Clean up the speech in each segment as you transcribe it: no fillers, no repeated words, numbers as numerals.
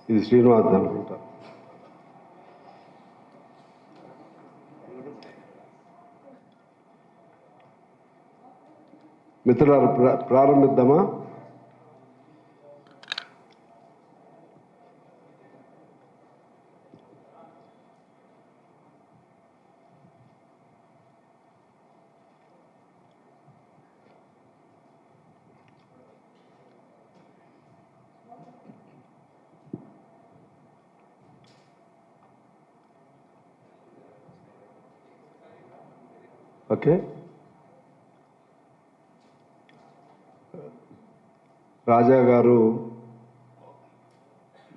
ఇది శ్రీనివాస్ అనుకుంటా. మిత్రులారా, ప్రారంభిద్దామా? ఓకే. రాజా గారు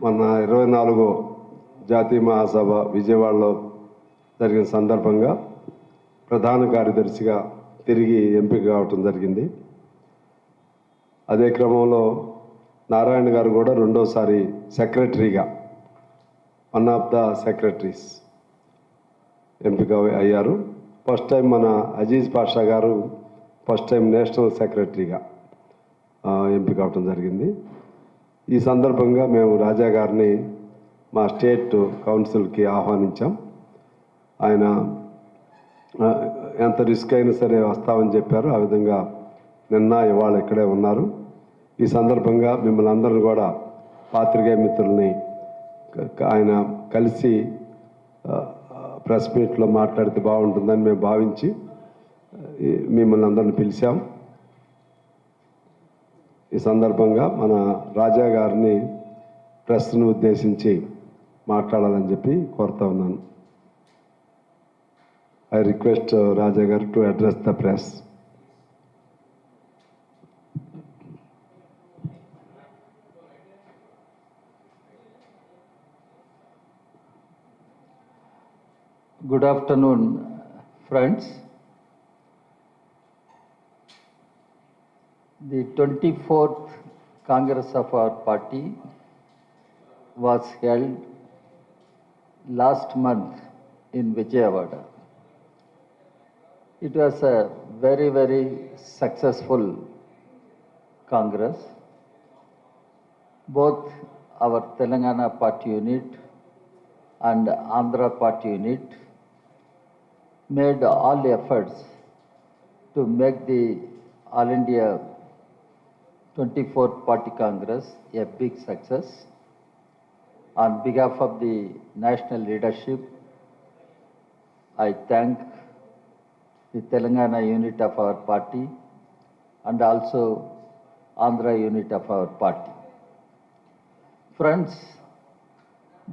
మన 24వ జాతీయ మహాసభ విజయవాడలో జరిగిన సందర్భంగా ప్రధాన కార్యదర్శిగా తిరిగి ఎంపిక కావటం జరిగింది. అదే క్రమంలో నారాయణ గారు కూడా రెండోసారి సెక్రటరీగా, వన్ ఆఫ్ ద సెక్రటరీస్ ఎంపిక అయ్యారు. ఫస్ట్ టైం మన అజీజ్ పాషా గారు ఫస్ట్ టైం నేషనల్ సెక్రటరీగా ఎంపిక అవటం జరిగింది. ఈ సందర్భంగా మేము రాజా గారిని మా స్టేట్ కౌన్సిల్కి ఆహ్వానించాం. ఆయన ఎంత రిస్క్ అయినా సరే వస్తామని చెప్పారు. ఆ విధంగా నిన్న ఇవాళ ఇక్కడే ఉన్నారు. ఈ సందర్భంగా మిమ్మల్ని అందరూ కూడా పాత్రికేయ మిత్రుల్ని ఆయన కలిసి ప్రెస్ మీట్లో మాట్లాడితే బాగుంటుందని మేము భావించి మిమ్మల్ని అందరిని పిలిచాం. ఈ సందర్భంగా మన రాజా గారిని ప్రెస్ను ఉద్దేశించి మాట్లాడాలని చెప్పి కోరుతా ఉన్నాను. ఐ రిక్వెస్ట్ రాజా గారు to address the press. Good afternoon, friends. The 24th Congress of our party was held last month in Vijayawada. It was a very, very successful Congress. Both our Telangana party unit and Andhra party unit made all efforts to make the All India 24th Party Congress a big success. On behalf of the national leadership, I thank the Telangana unit of our party and also Andhra unit of our party. Friends,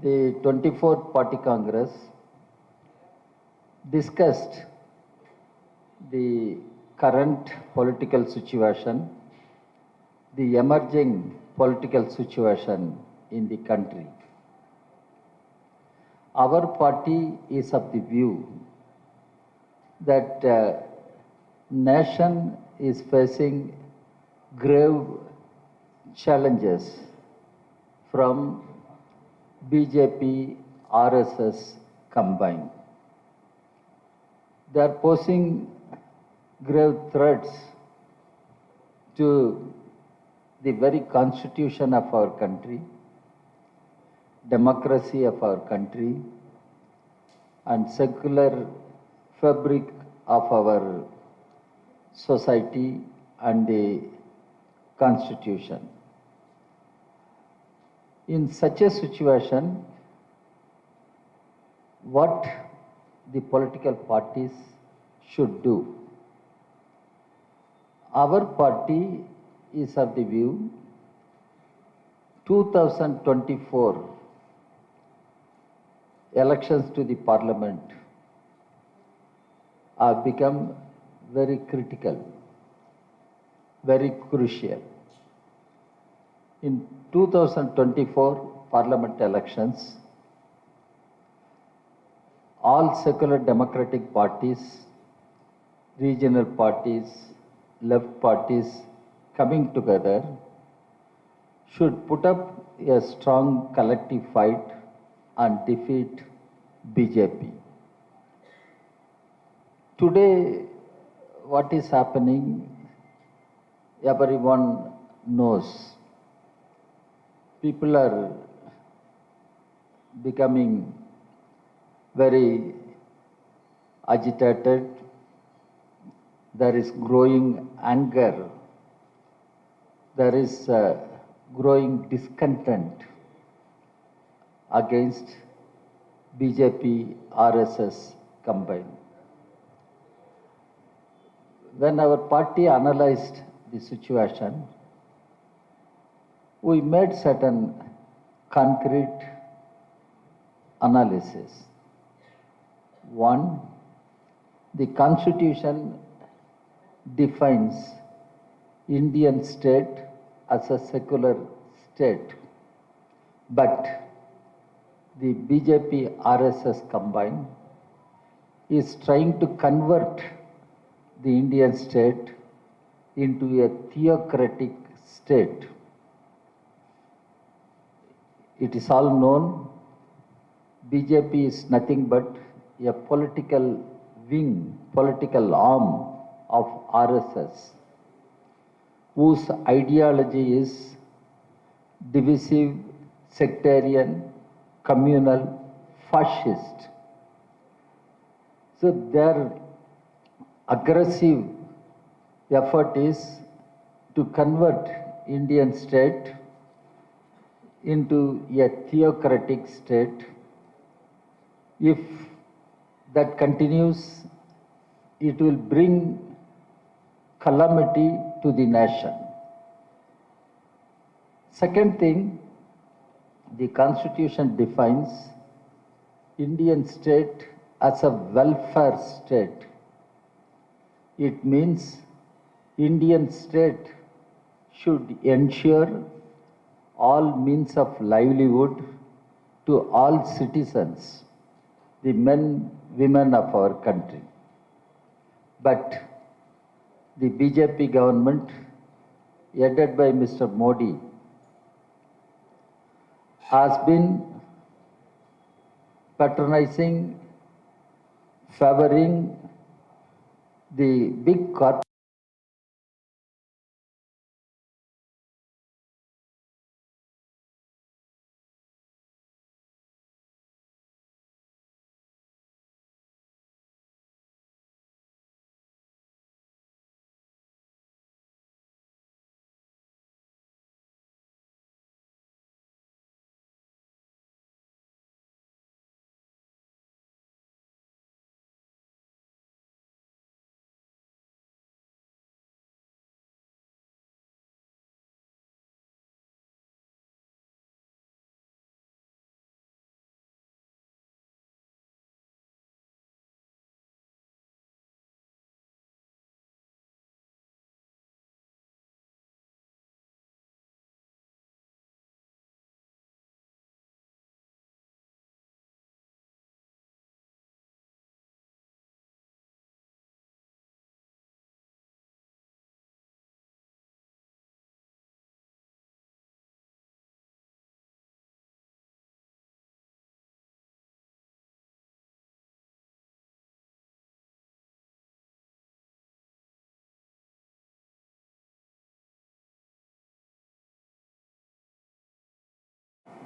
the 24th Party Congress discussed the current political situation, the emerging political situation in the country. Our party is of the view that nation is facing grave challenges from BJP, RSS combined. They are posing grave threats to the very constitution of our country, democracy of our country, and secular fabric of our society and the constitution. In such a situation, what the political parties should do? Our party is of the view 2024 elections to the parliament have become very critical, very crucial. In 2024 parliament elections, all secular democratic parties, regional parties, left parties coming together should put up a strong collective fight and defeat BJP. Today, what is happening, everyone knows. People are becoming very agitated. There is growing anger. There is growing discontent against BJP, RSS combined. When our party analyzed the situation, we made certain concrete analysis. One, the Constitution defines Indian state as a secular state, but the BJP RSS combined is trying to convert the Indian state into a theocratic state. It is all known, BJP is nothing but a political wing, political arm of RSS, whose ideology is divisive, sectarian, communal, fascist. So their aggressive effort is to convert Indian state into a theocratic state. If that continues, it will bring calamity to the nation. Second thing, the Constitution defines Indian state as a welfare state. It means Indian state should ensure all means of livelihood to all citizens, the men, women of our country. But the BJP government, headed by Mr. Modi, has been patronizing, favoring the big corporations.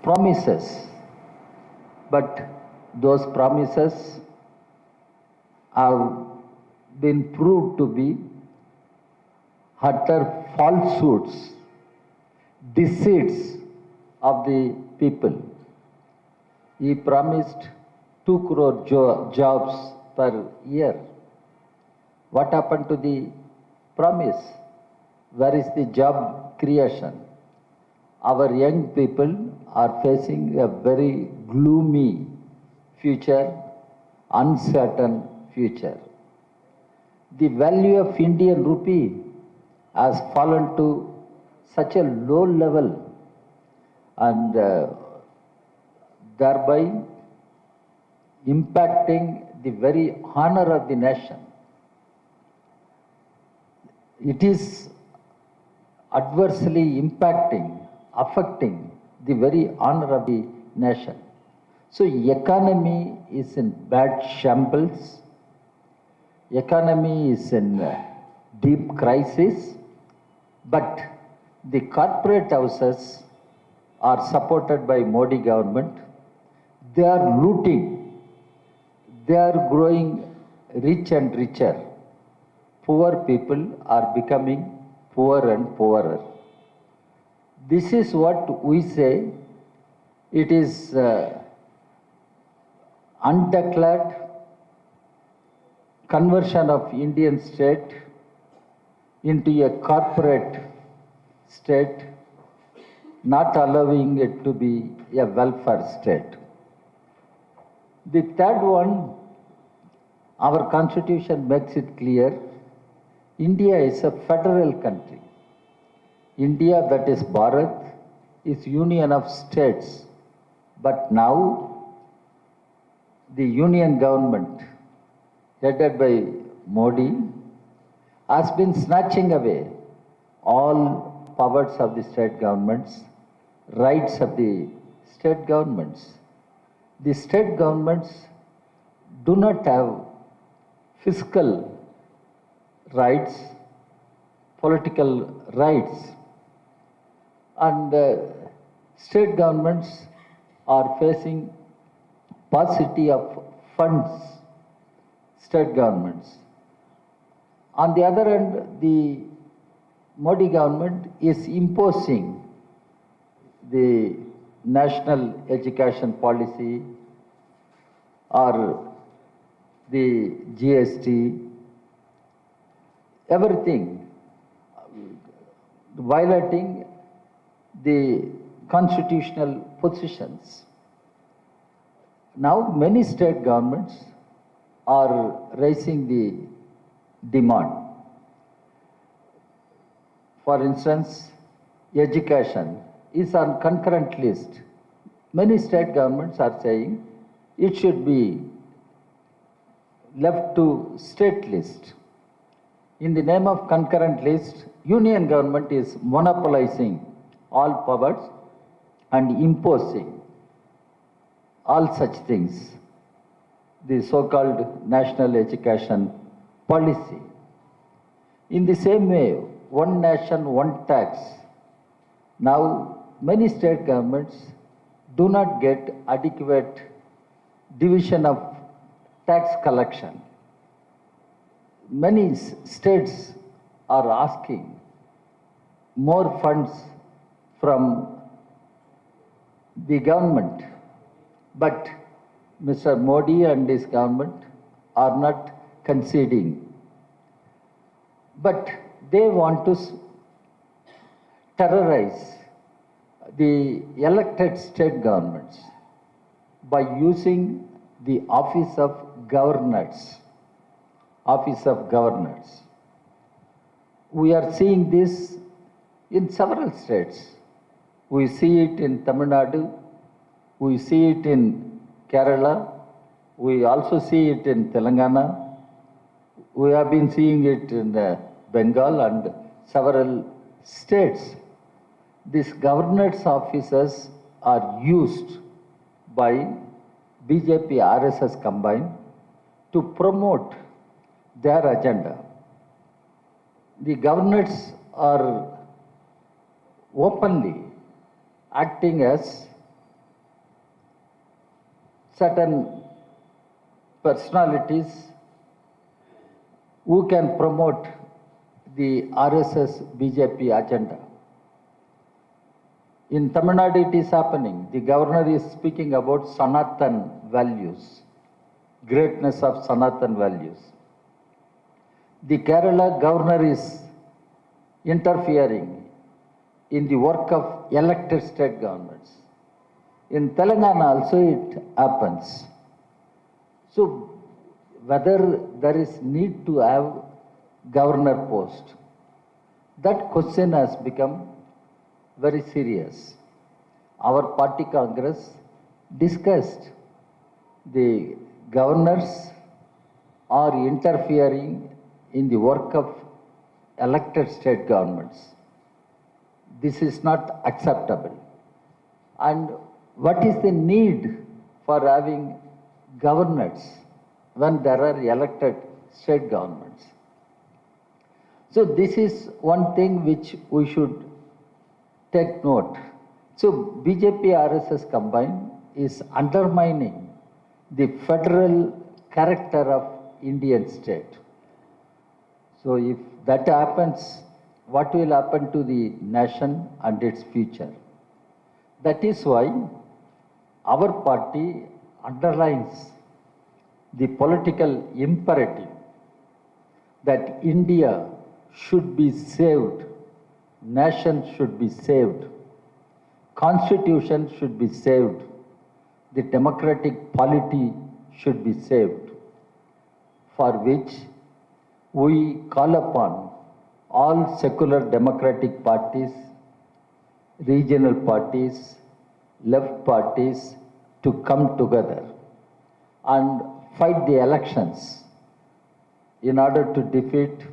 Promises, but those promises have been proved to be utter falsehoods, deceits of the people. He promised 2 crore jobs per year. What happened to the promise? Where is the job creation? Our young people are facing a very gloomy future, uncertain future. The value of Indian rupee has fallen to such a low level, and thereby impacting the very honor of the nation. It is adversely impacting, affecting the very honor of the nation. So economy is in bad shambles. Economy is in deep crisis, but the corporate houses are supported by Modi government. They are looting. They are growing rich and richer. Poor people are becoming poorer and poorer. This is what we say. It is undeclared conversion of Indian state into a corporate state, not allowing it to be a welfare state. The third one, our constitution makes it clear, India is a federal country. India, that is Bharat, is union of states. But now, the union government, headed by Modi, has been snatching away all powers of the state governments, rights of the state governments. The state governments do not have fiscal rights, political rights, and state governments are facing paucity of funds, state governments. On the other hand, the Modi government is imposing the national education policy or the GST, everything, violating the constitutional positions. Now, many state governments are raising the demand. For instance, education is on concurrent list. Many state governments are saying it should be left to state list. In the name of concurrent list, union government is monopolizing all powers and imposing all such things, the so-called national education policy. In the same way, one nation, one tax. Now, many state governments do not get adequate division of tax collection. Many states are asking more funds from the government, but Mr. Modi and his government are not conceding. But they want to terrorize the elected state governments by using the office of governors. Office of governors. We are seeing this in several states. We see it in Tamil Nadu, we see it in Kerala, we also see it in Telangana, we have been seeing it in Bengal and several states. These governors' offices are used by BJP, RSS combined to promote their agenda. The governors are openly acting as certain personalities who can promote the RSS BJP agenda. In Tamil Nadu it is happening. The governor is speaking about Sanatan values, greatness of Sanatan values. The Kerala governor is interfering in the work of elected state governments. In Telangana also it happens. So whether there is need to have governor post, that question has become very serious. Our party Congress discussed the governors are interfering in the work of elected state governments. This is not acceptable. And what is the need for having governors when there are elected state governments? So this is one thing which we should take note. So BJP RSS combined is undermining the federal character of Indian state. So if that happens, what will happen to the nation and its future? That is why our party underlines the political imperative that India should be saved, nation should be saved, constitution should be saved, the democratic polity should be saved, for which we call upon all secular democratic parties, regional parties, left parties to come together and fight the elections in order to defeat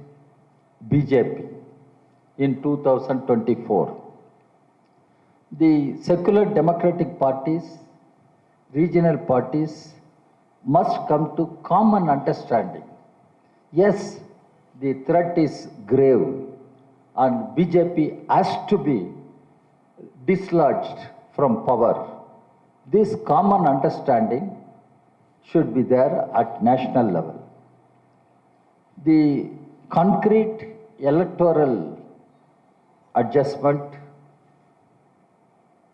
BJP in 2024. The secular democratic parties, regional parties must come to common understanding. Yes, the threat is grave and BJP has to be dislodged from power. This common understanding should be there at national level. The concrete electoral adjustment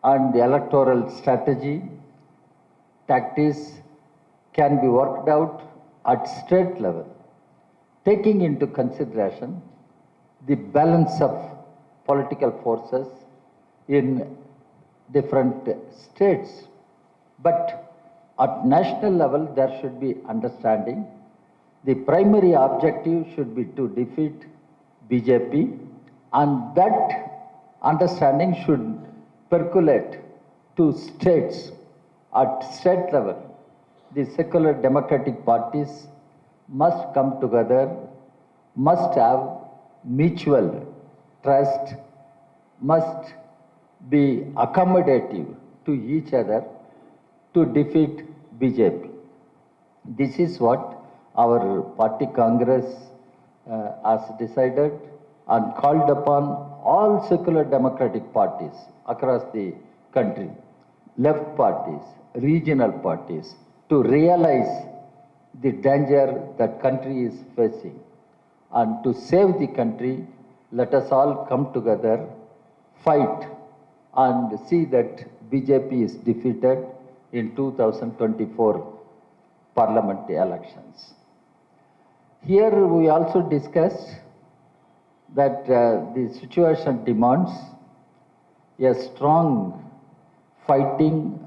and the electoral strategy, tactics can be worked out at state level, taking into consideration the balance of political forces in different states. But at national level, there should be understanding. The primary objective should be to defeat BJP, and that understanding should percolate to states. At state level, the secular democratic parties must come together, must have mutual trust, must be accommodative to each other to defeat BJP. This is what our party Congress has decided and called upon all secular democratic parties across the country, left parties, regional parties, to realize the danger that country is facing. And to save the country, let us all come together, fight, and see that BJP is defeated in 2024 parliament elections. Here we also discussed that the situation demands a strong fighting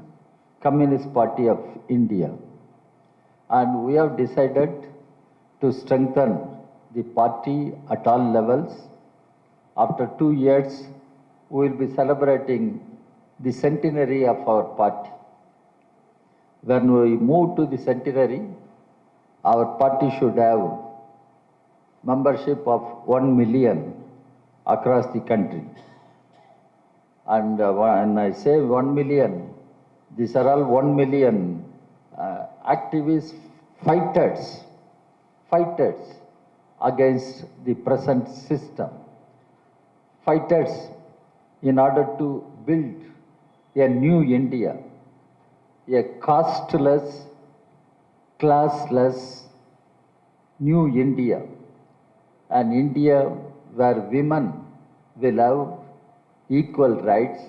Communist Party of India. And we have decided to strengthen the party at all levels. After 2 years, we will be celebrating the centenary of our party. When we move to the centenary, our party should have membership of 1 million across the country. And when I say 1 million, these are all 1 million activists, fighters against the present system, fighters in order to build a new India, a casteless, classless new India, an India where women will have equal rights,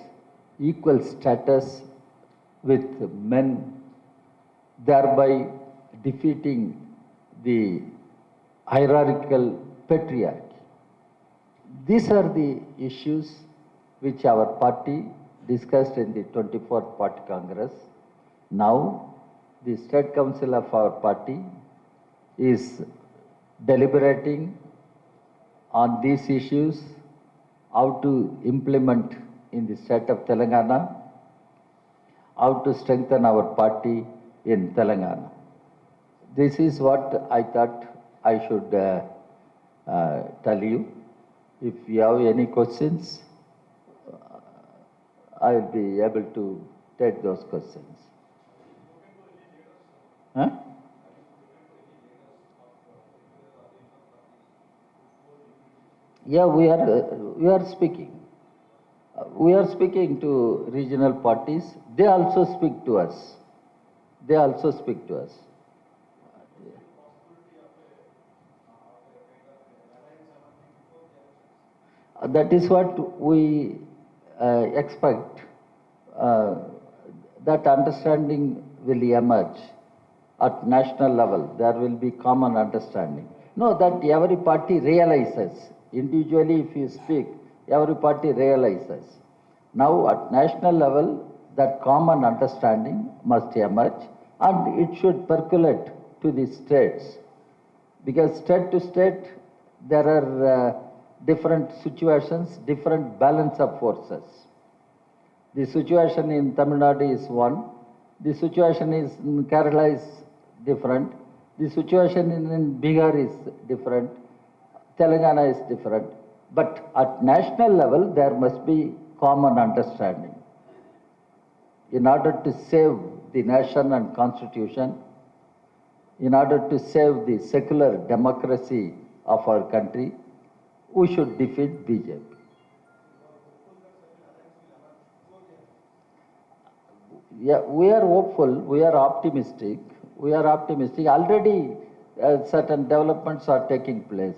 equal status with men, thereby defeating the hierarchical patriarchy. These are the issues which our party discussed in the 24th Party Congress. Now, the State Council of our party is deliberating on these issues, how to implement in the state of Telangana, how to strengthen our party in Telangana. This is what I thought I should tell you. If you have any questions, I will be able to take those questions. Huh? Yeah, we are speaking. We are speaking to regional parties. They also speak to us. They also speak to us. That is what we expect. Uh, that understanding will emerge at national level. There will be common understanding. No, that every party realizes. Individually, if you speak, every party realizes. Now, at national level, that common understanding must emerge and it should percolate to the states. Because state to state, there are different situations, different balance of forces. The situation in Tamil Nadu is one. The situation in Kerala is different. The situation in Bihar is different. Telangana is different. But at national level, there must be common understanding. In order to save the nation and constitution, in order to save the secular democracy of our country, we should defeat BJP. Yeah, we are hopeful, we are optimistic. We are optimistic. Already certain developments are taking place.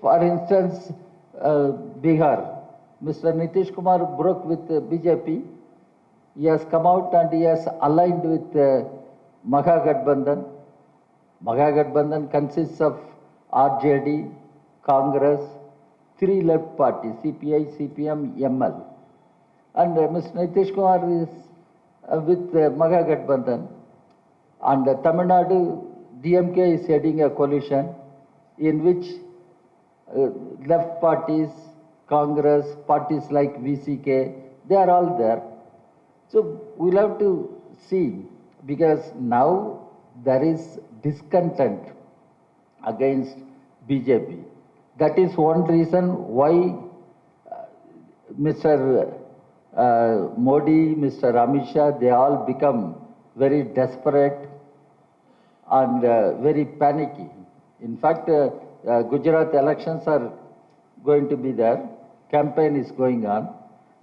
For instance, Bihar, Mr. Nitish Kumar broke with BJP. He has come out and he has aligned with Mahagathbandhan. Mahagathbandhan consists of RJD, Congress, three left parties, CPI, CPM, ML. And Mr. Nitish Kumar is with Mahagathbandhan. And Tamil Nadu, DMK is heading a coalition in which left parties, Congress, parties like VCK, they are all there. So we'll have to see, because now there is discontent against BJP. That is one reason why Mr. Modi, Mr. Amit Shah, they all become very desperate and very panicky. In fact, Gujarat elections are going to be there. Campaign is going on.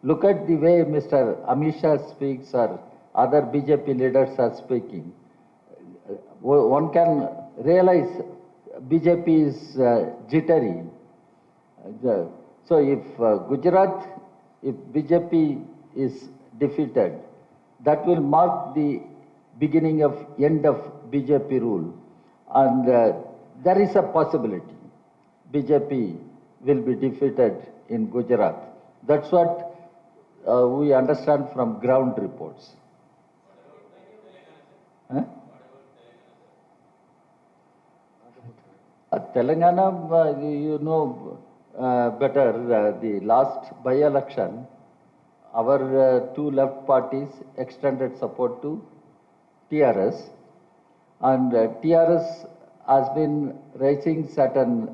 Look at the way Mr. Amit Shah speaks or other BJP leaders are speaking. One can realize BJP is jittery. So if Gujarat, if BJP is defeated, that will mark the beginning of end of BJP rule. And there is a possibility BJP will be defeated in Gujarat. That's what we understand from ground reports. Huh? Telangana, you know better, the last by-election, our two left parties extended support to TRS, and TRS has been raising certain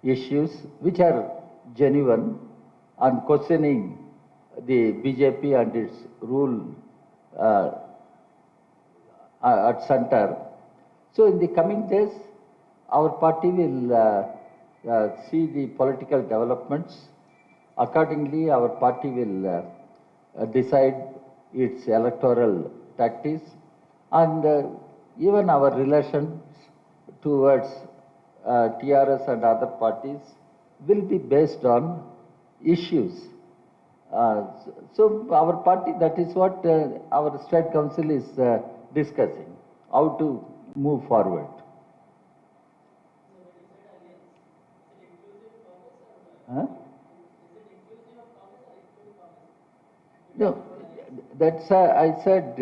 issues which are genuine and questioning the BJP and its rule at center. So in the coming days, our party will see the political developments. Accordingly, our party will decide its electoral tactics, and even our relations towards TRS and other parties will be based on issues. So our party, that is what our State Council is discussing, how to move forward. Huh? No, that's I said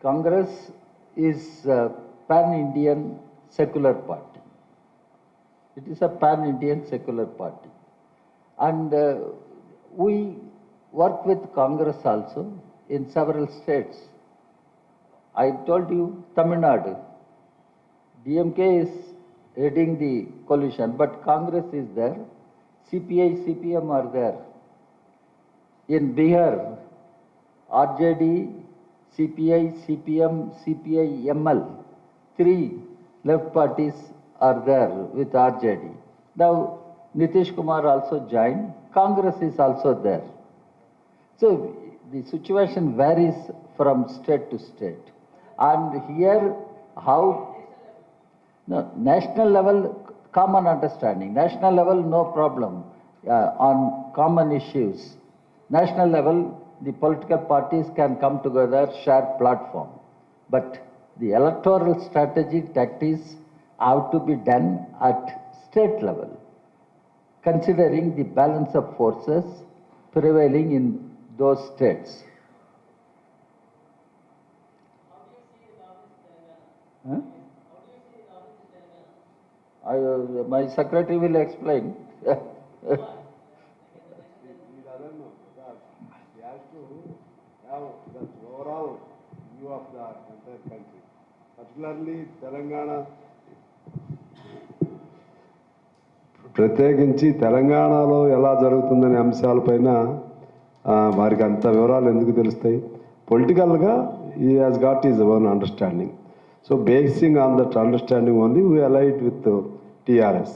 Congress is a pan-Indian secular party. It is a pan-Indian secular party. And we work with Congress also in several states. I told you Tamil Nadu. DMK is heading the coalition, but Congress is there. CPI, CPM are there. In Bihar, RJD, CPI, CPM, CPI, ML, three left parties are there with RJD. Now, Nitish Kumar also joined. Congress is also there. So the situation varies from state to state. And here, how, no, national level, common understanding. National level, no problem on common issues. National level, the political parties can come together, share platform. But the electoral strategy tactics have to be done at state level, considering the balance of forces prevailing in those states. Huh? My secretary will explain. He doesn't know that he has to have the overall view of the entire country. Particularly Telangana, ప్రత్యేకించి తెలంగాణలో ఎలా జరుగుతుందనే అంశాలపైన వారికి అంత వివరాలు ఎందుకు తెలుస్తాయి? పొలిటికల్గా he has got his own understanding. So basing on that understanding only, we allied with TRS.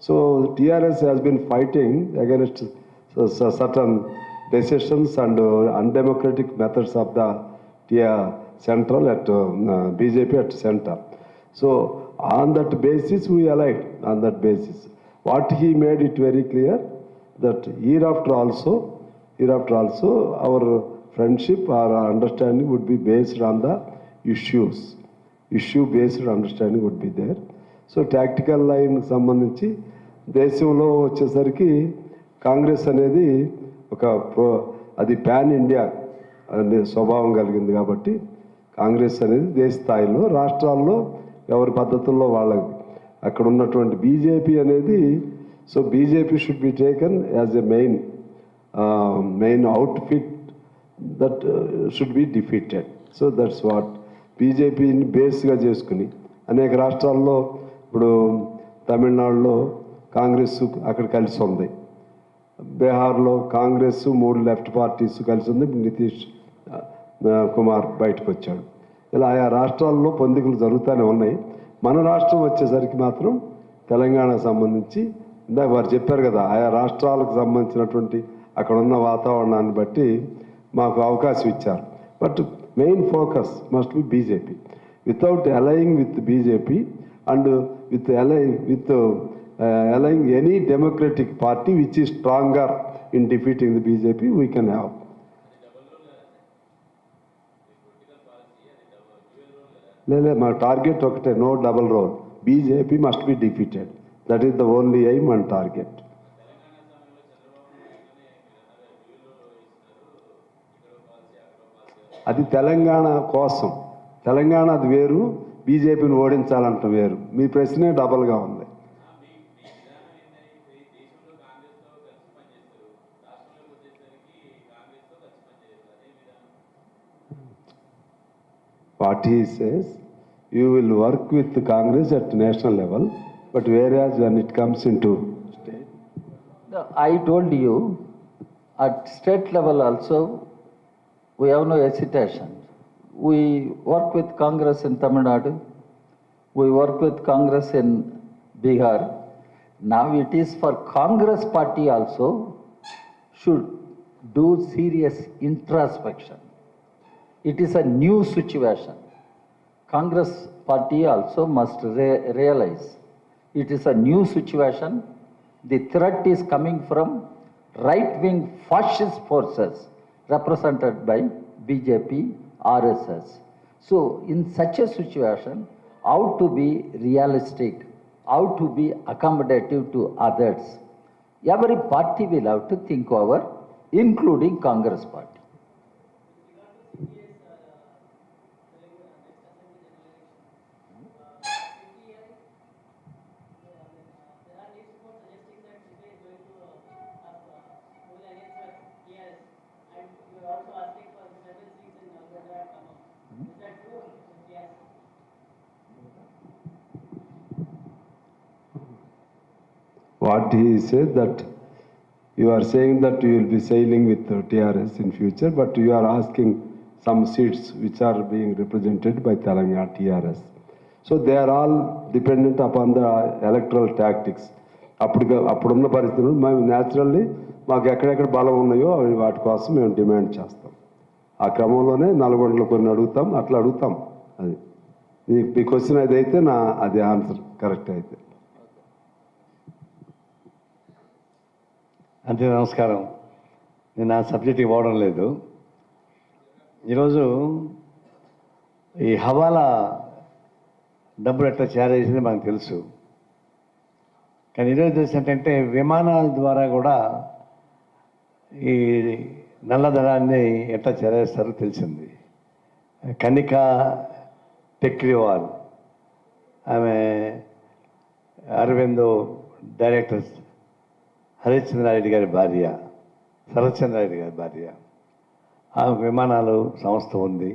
So TRS has been fighting against certain decisions and undemocratic methods of the central at BJP at center. So on that basis, we allied on that basis. What he made it very clear that hereafter also our friendship or understanding would be based on the issues. Issue-based understanding would be there. So tactical line సంబంధించి దేశంలో వచ్చేసరికి కాంగ్రెస్ అనేది అది pan India అనే స్వభావం కలిగింది కాబట్టి కాంగ్రెస్ అనేది దేశ స్థాయిలో, రాష్ట్రాల్లో ఎవరి పద్ధతుల్లో వాళ్ళకి. అక్కడ ఉన్నటువంటి బీజేపీ అనేది, so BJP should be taken as a main outfit that should be defeated. So that's what బీజేపీని బేస్గా చేసుకుని అనేక రాష్ట్రాల్లో, ఇప్పుడు తమిళనాడులో కాంగ్రెస్ అక్కడ కలిసి ఉంది, బీహార్లో కాంగ్రెస్ 3 లెఫ్ట్ పార్టీస్ కలిసి ఉంది, నితీష్ కుమార్ బయటకు వచ్చాడు. ఇలా ఆయా రాష్ట్రాల్లో పొందికలు జరుగుతూనే ఉన్నాయి. మన రాష్ట్రం వచ్చేసరికి మాత్రం తెలంగాణకు సంబంధించి ఇందాక వారు చెప్పారు కదా, ఆయా రాష్ట్రాలకు సంబంధించినటువంటి అక్కడ ఉన్న వాతావరణాన్ని బట్టి మాకు అవకాశం ఇచ్చారు. But main focus must be BJP. Without aligning with BJP and with aligning any democratic party which is stronger in defeating the BJP we can have. లేదు, మా టార్గెట్ ఒకటే, no double role. BJP must be defeated. That is the only aim and target. అది తెలంగాణ కోసం, తెలంగాణ అది వేరు, బీజేపీని ఓడించాలంట వేరు. మీ ప్రశ్నే డబల్గా ఉంది. What he says, you will work with Congress at national level, but whereas when it comes into state. No, I told you, at state level also, we have no hesitation. We work with Congress in Tamil Nadu, we work with Congress in Bihar. Now it is for Congress party also should do serious introspection. It is a new situation. Congress party also must realize it is a new situation. The threat is coming from right-wing fascist forces represented by BJP, RSS. So in such a situation, how to be realistic, how to be accommodative to others. Every party will have to think over, including Congress party. What he said that you are saying that you will be sailing with TRS in future, but you are asking some seats which are being represented by Telangana TRS. So they are all dependent upon the electoral tactics. అప్పుడున్న పరిస్థితుల్లో మేము naturally మాకు ఎక్కడెక్కడ బలం ఉన్నాయో అవి వాటి కోసం మేము డిమాండ్ చేస్తాం. ఆ క్రమంలోనే నల్గొండలో కొన్ని అడుగుతాం, అట్లా అడుగుతాం. అది మీ క్వశ్చన్ అది అయితే అది ఆన్సర్ కరెక్ట్ అయితే. అంతే. నమస్కారం. నేను ఆ సబ్జెక్ట్ ఇవ్వడం లేదు. ఈరోజు ఈ హవాలా డబ్బులు ఎట్లా చేరేసింది మనకు తెలుసు. కానీ ఈరోజు తెలిసి ఏంటంటే విమానాల ద్వారా కూడా ఈ నల్లధనాన్ని ఎట్లా చేరేస్తారో తెలిసింది. కనిక టెక్రివాల్, ఆమె అరవిందో డైరెక్టర్ హరిశ్చంద్రారెడ్డి గారి భార్య, శరత్చంద్రారెడ్డి గారి భార్య, ఆమె విమానాలు సంస్థ ఉంది.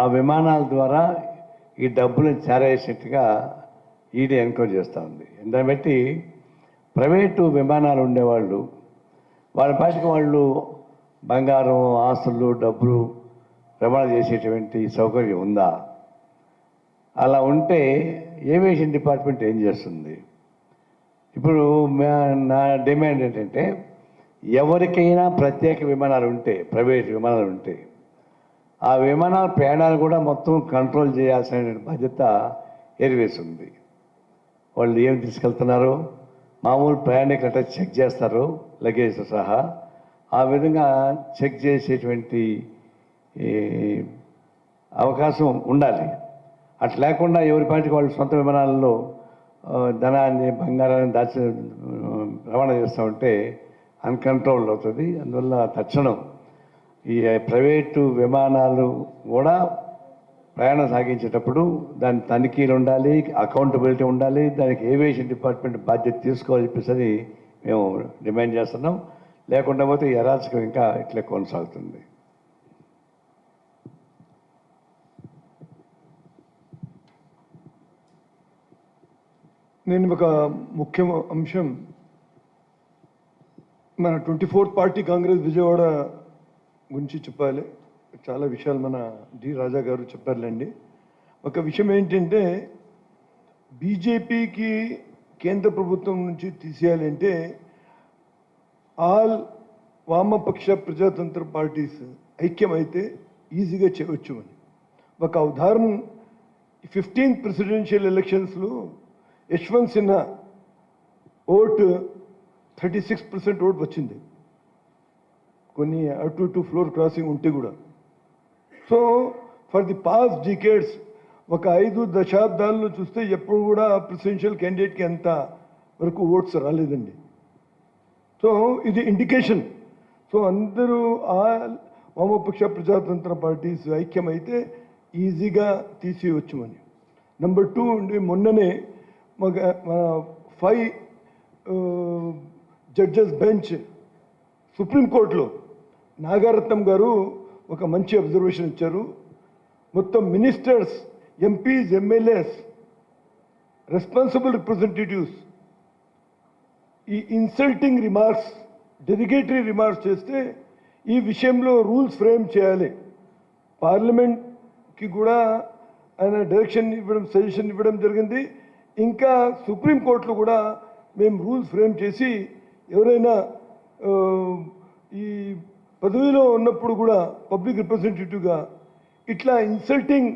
ఆ విమానాల ద్వారా ఈ డబ్బులు చేరేసినట్టుగా ఈడీ ఎంక్వైరీ చేస్తూ ఉంది. దాన్ని బట్టి ప్రైవేటు విమానాలు ఉండేవాళ్ళు వాళ్ళ పాటికి వాళ్ళు బంగారం, ఆస్తులు, డబ్బులు రవాణా చేసేటువంటి సౌకర్యం ఉందా? అలా ఉంటే ఏవియేషన్ డిపార్ట్మెంట్ ఏం చేస్తుంది? ఇప్పుడు నా డిమాండ్ ఏంటంటే, ఎవరికైనా ప్రత్యేక విమానాలు ఉంటే, ప్రైవేట్ విమానాలు ఉంటే, ఆ విమానాల ప్రయాణాలు కూడా మొత్తం కంట్రోల్ చేయాల్సిన బాధ్యత ఎయిర్వేస్ ఉంది. వాళ్ళు ఏం తీసుకెళ్తున్నారో మామూలు ప్రయాణికులంటే చెక్ చేస్తారు, లగేజ్ సహా. ఆ విధంగా చెక్ చేసేటువంటి అవకాశం ఉండాలి. అట్లా లేకుండా ఎవరి పాటికి వాళ్ళు సొంత విమానాలలో ధనాన్ని, బంగారాన్ని రవాణా చేస్తూ ఉంటే అన్కంట్రోల్ అవుతుంది. అందువల్ల తక్షణం ఈ ప్రైవేటు విమానాలు కూడా ప్రయాణం సాగించేటప్పుడు దాని తనిఖీలు ఉండాలి, అకౌంటబిలిటీ ఉండాలి. దానికి ఏవియేషన్ డిపార్ట్మెంట్ బాధ్యత తీసుకోవాలని చెప్పేసి మేము డిమాండ్ చేస్తున్నాం. లేకుండా పోతే ఈ అరాచకం ఇంకా ఇట్లే కొనసాగుతుంది. నేను ఒక ముఖ్య అంశం, మన 24th పార్టీ కాంగ్రెస్ విజయవాడ గురించి చెప్పాలి. చాలా విషయాలు మన డి రాజా గారు చెప్పారులేండి. ఒక విషయం ఏంటంటే, బీజేపీకి కేంద్ర ప్రభుత్వం నుంచి తీసేయాలంటే ఆల్ వామపక్ష ప్రజాతంత్ర పార్టీస్ ఐక్యమైతే ఈజీగా చేయవచ్చు అని. ఒక ఉదాహరణ, 15th ప్రెసిడెన్షియల్ ఎలక్షన్స్లో యశ్వంత్ సిన్హా ఓటు 36% ఓటు వచ్చింది, కొన్ని అటు ఇటు ఫ్లోర్ క్రాసింగ్ ఉంటే కూడా. So for the past decades, ఒక 5 దశాబ్దాల్లో చూస్తే ఎప్పుడు కూడా ప్రెసిడెన్షియల్ క్యాండిడేట్కి ఎంత వరకు ఓట్స్ రాలేదండి. సో ఇది ఇండికేషన్. సో అందరూ ఆ వామపక్ష ప్రజాతంత్ర పార్టీస్ ఐక్యమైతే ఈజీగా తీసేయవచ్చు అని. నెంబర్ 2 అండి, మొన్ననే మన 5 జడ్జెస్ బెంచ్ సుప్రీంకోర్టులో నాగరత్నం గారు ఒక మంచి అబ్జర్వేషన్ ఇచ్చారు. మొత్తం ministers, MPs, MLAs, responsible representatives ఈ ఇన్సల్టింగ్ రిమార్క్స్, డెరిగేటరీ రిమార్క్స్ చేస్తే ఈ విషయంలో రూల్స్ ఫ్రేమ్ చేయాలి. పార్లమెంట్కి కూడా ఆయన డైరెక్షన్ ఇవ్వడం, సజెషన్ ఇవ్వడం జరిగింది. ఇంకా సుప్రీంకోర్టులో కూడా మేము రూల్స్ ఫ్రేమ్ చేసి ఎవరైనా ఈ పదవిలో ఉన్నప్పుడు కూడా పబ్లిక్ రిప్రజెంటేటివ్గా ఇట్లా ఇన్సల్టింగ్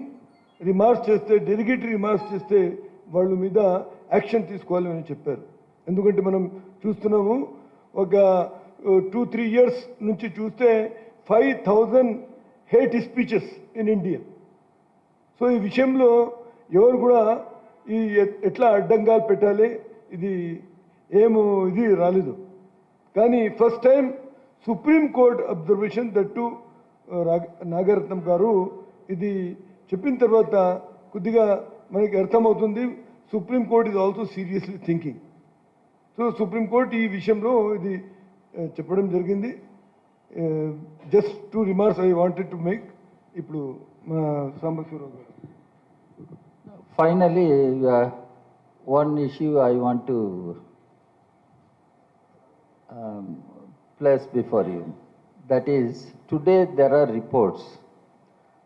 రిమార్క్స్ చేస్తే, డెరిగేటరీ రిమార్క్స్ చేస్తే వాళ్ళ మీద యాక్షన్ తీసుకోవాలి అని చెప్పారు. ఎందుకంటే మనం చూస్తున్నాము, ఒక 2-3 years నుంచి చూస్తే 5,000 hate speeches in India. So ఈ విషయంలో ఎవరు కూడా ఈ ఎట్లా అడ్డంగాలు పెట్టాలి, ఇది రాలేదు. కానీ first time supreme court observation that Nagaratnam గారు ఇది చెప్పిన తర్వాత కొద్దిగా మనకి అర్థమవుతుంది. Supreme court is also seriously thinking. So supreme court ఈ విషయంలో ఇది చెప్పడం జరిగింది. Just 2 remarks I wanted to make. ఇప్పుడు మా సాంబశివరావు గారు. Finally, one issue I want to place before you. That is, today there are reports.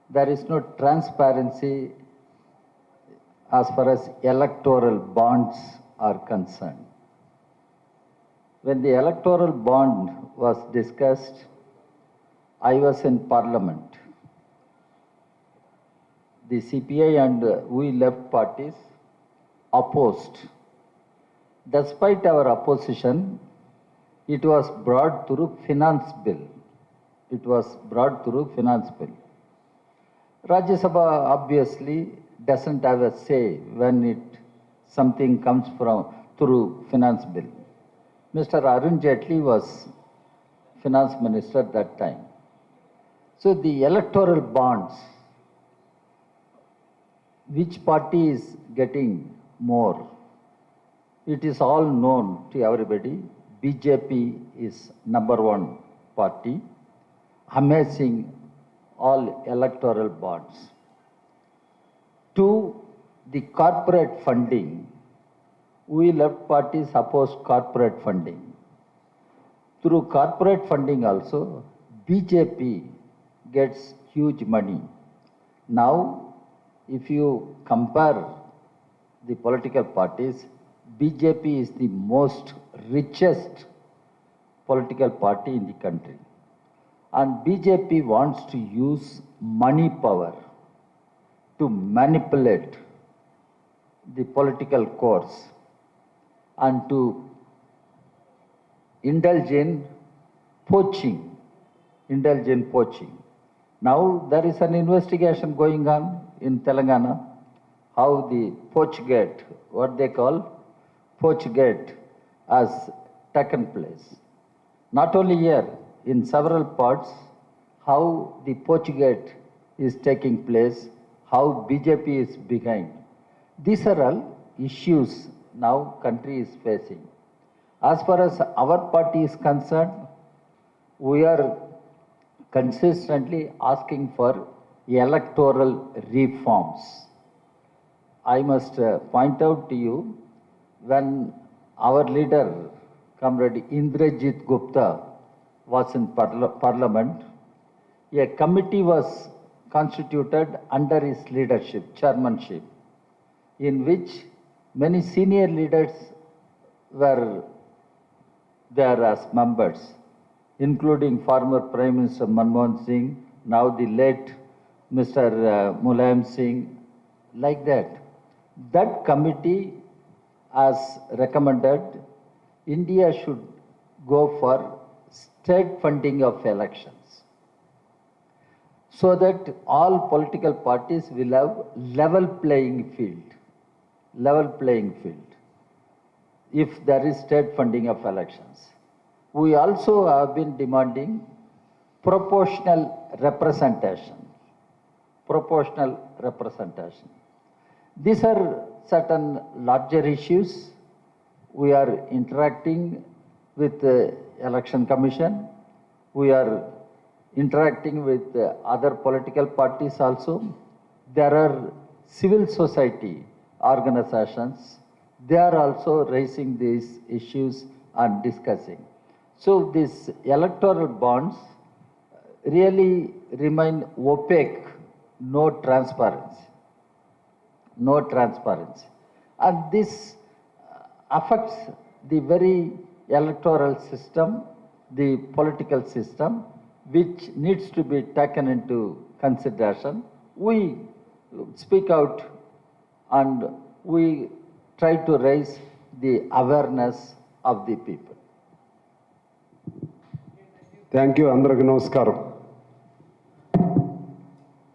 There is no transparency as far as electoral bonds are concerned. When the electoral bond was discussed, I was in Parliament. The CPI and we left parties opposed. Despite our opposition, it was brought through finance bill. It was brought through finance bill. Rajya Sabha obviously doesn't have a say when something comes through finance bill. Mr. Arun Jaitley was finance minister at that time. So the electoral bonds, which party is getting more? It is all known to everybody. BJP is #1 party, amassing all electoral bonds. To the corporate funding, we left parties opposed corporate funding. Through corporate funding also, BJP gets huge money. Now, if you compare the political parties, BJP is the most richest political party in the country. And BJP wants to use money power to manipulate the political course and to indulge in poaching. Now there is an investigation going on in Telangana, how the Poachgate, what they call Poachgate, has taken place. Not only here, in several parts, how the Poachgate is taking place, how BJP is behind. These are all issues now country is facing. As far as our party is concerned, we are consistently asking for electoral reforms. I must point out to you, when our leader, Comrade Indrajit Gupta, was in Parliament, a committee was constituted under his leadership, chairmanship, in which many senior leaders were there as members, including former Prime Minister Manmohan Singh, now the late Mr. Mulayam Singh, like that. That committee has recommended India should go for state funding of elections, so that all political parties will have level playing field. If there is state funding of elections. We also have been demanding proportional representation. These are certain larger issues. We are interacting with the Election Commission. We are interacting with other political parties also. There are civil society organizations. They are also raising these issues and discussing. So these electoral bonds really remain opaque, no transparency. And this affects the very electoral system, the political system, which needs to be taken into consideration. We speak out and we try to raise the awareness of the people. Thank you. అందరికీ నమస్కారం.